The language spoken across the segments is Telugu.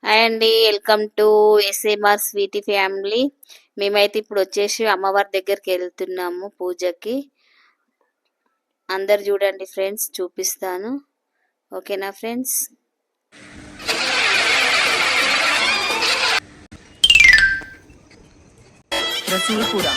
హాయ్ అండి. Welcome to SMR Sweety family. మేమైతే ఇప్పుడు వచ్చేసి అమ్మవారి దగ్గరికి వెళ్తున్నాము పూజకి. అందరు చూడండి ఫ్రెండ్స్, చూపిస్తాను. ఓకేనా friends? Rasoolpura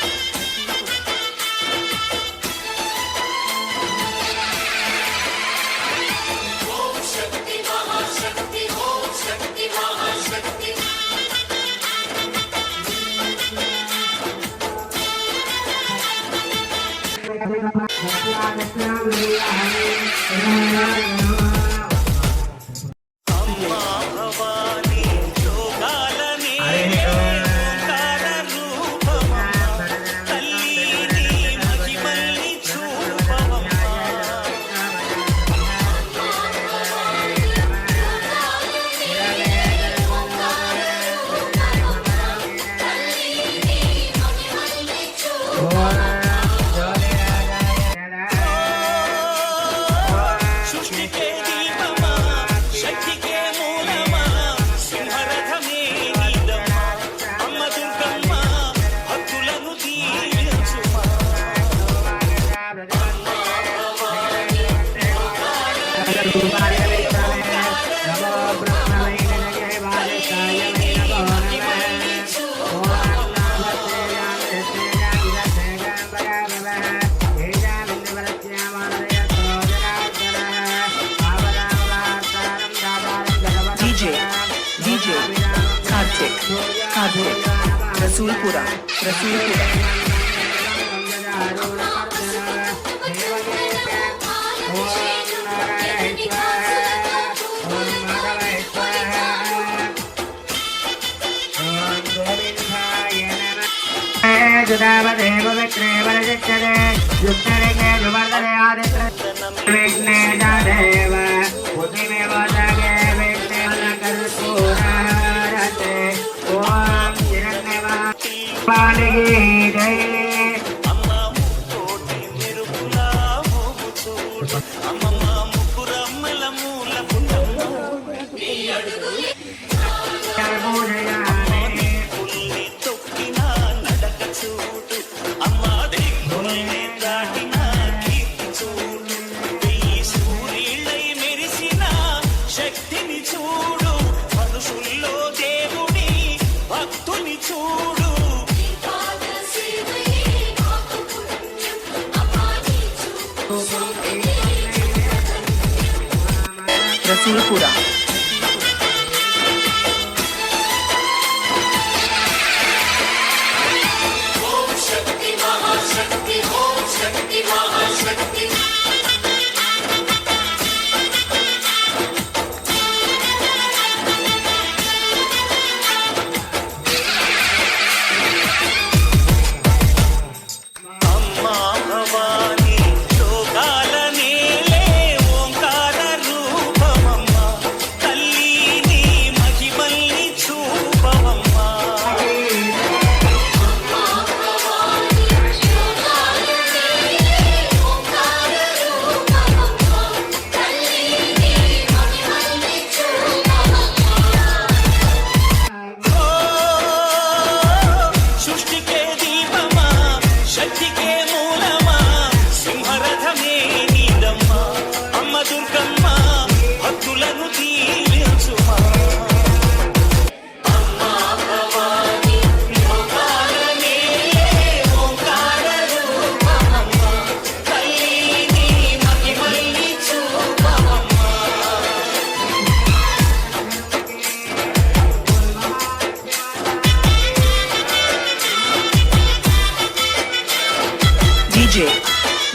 DJ Karthik Rasoolpura Rasoolpura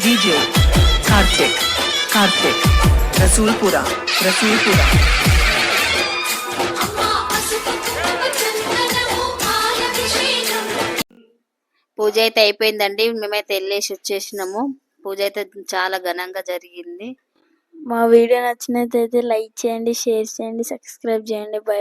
DJ Karthik Rasoolpura పూజ అయితే అయిపోయిందండి. మేమైతే వెళ్ళేసి వచ్చేసినాము. పూజ అయితే చాలా ఘనంగా జరిగింది. మా వీడియో నచ్చినట్లయితే లైక్ చేయండి, షేర్ చేయండి, సబ్స్క్రైబ్ చేయండి. బై.